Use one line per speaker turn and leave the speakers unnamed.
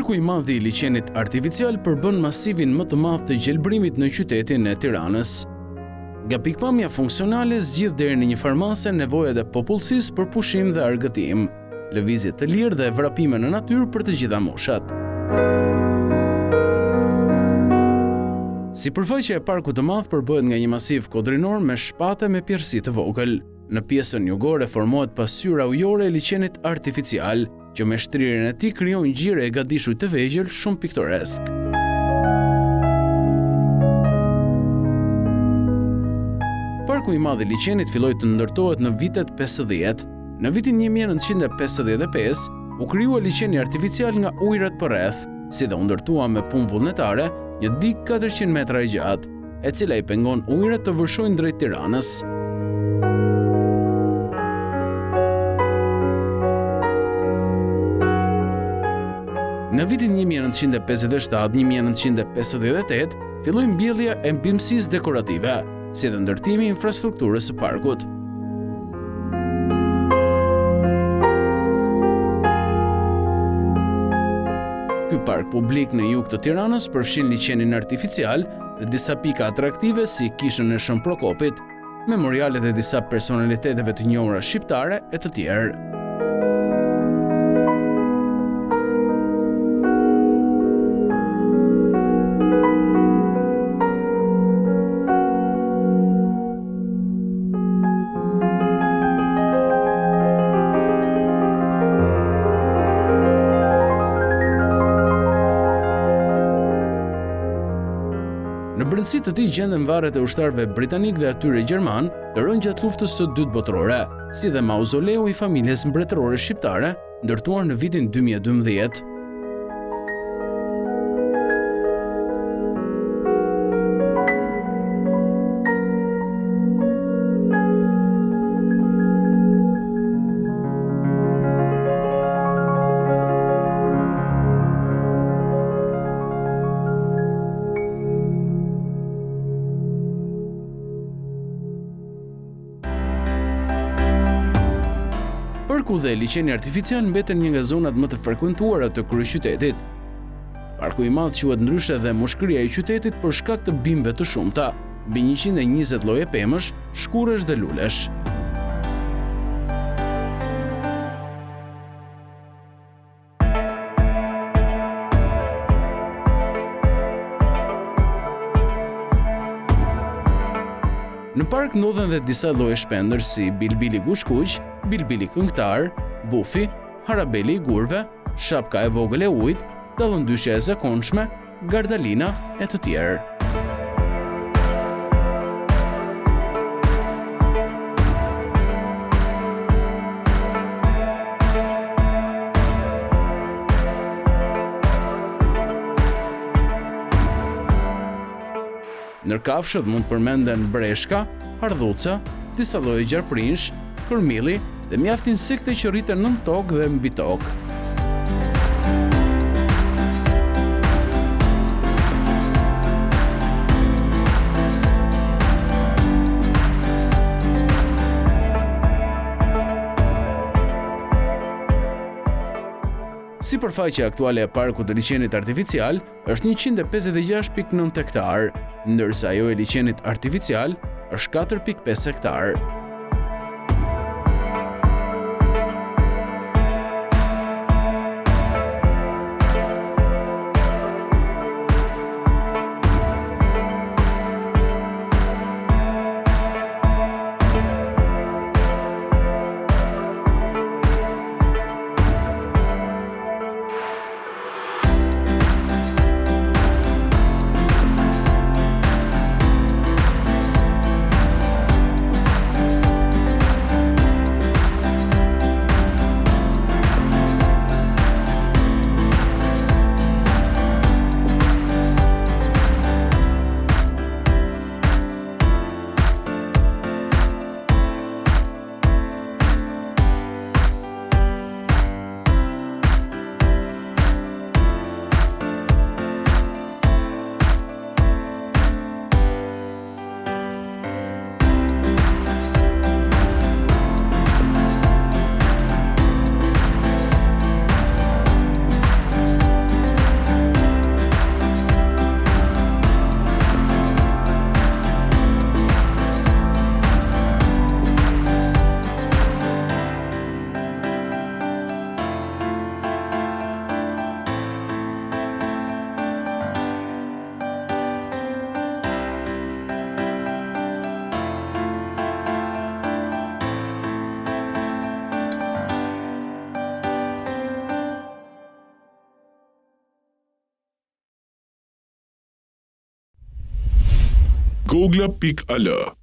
Parku i madh i Liqenit Artificial përbën masivin më të madh të gjelbërimit në qytetin e Tiranës. Nga pikëpamja funksionale zgjidh deri në një farmase nevojat e popullsisë për pushim dhe argëtim, lëvizje të lirë dhe vrapime në natyrë për të gjitha moshat. Sipërfaqja e Parkut të madh përbëhet nga një masiv kodrinor me shpate me pjerësi të vogël. Në pjesën jugore formohet pasqyra ujore e Liqenit Artificial, që me shtrirjen e tij krijon ngjyrë e gadishujt të vegjël shumë piktoresk. Parku i madh i Liqenit filloi të ndërtohet në vitet 50. Në vitin 1955 u krijua Liqeni Artificial nga ujërat përreth, si dhe u ndërtua me punë vullnetare një digë 400 metra e gjatë, e cila i pengon ujërat të vërshojnë drejt Tiranës. Në vitin 1957-1958 filloi mbjellja e mbimësisë dekorative, si dhe ndërtimi i infrastrukturës së parkut. Ky park publik në jug të Tiranës përfshin Liqenin Artificial dhe disa pika atraktive si kishën e Shën Prokopit, memorialet e disa personaliteteve të njohura shqiptare e të tjerë. Në brendësi të tij gjenden varret e ushtarëve britanik dhe atyre gjerman të rënë gjatë luftës së dytë botërore, si dhe mauzoleu i familjes mbretërore shqiptare, ndërtuar në vitin 2012. Parku dhe Liqeni Artificial mbeten një nga zonat më të frekuentuara të kryeqytetit. Parku i madh quhet ndryshe dhe mushkëria e qytetit për shkak të bimëve të shumta, mbi 120 lloje pemësh, shkurrësh dhe lulesh. Në park ndodhen dhe disa lloje shpendërsh si bilbili gushkuq, bilbili këngëtar, bufi, harabeli i gurve, shapka e vogël e ujit, dallëndyshja e zakonshme, gardalina e të tjerë. Ndër kafshët mund përmenden breshka, ardhuca, disa lloje gjarprinsh, kërmilli dhe mjaft insekte që rriten nën tokë dhe mbi tokë. Sipërfaqja aktuale e Parkut të Liqenit Artificial është 156.9 hektar, ndërsa ajo e Liqenit Artificial është 4.5 hektar.
Googla.al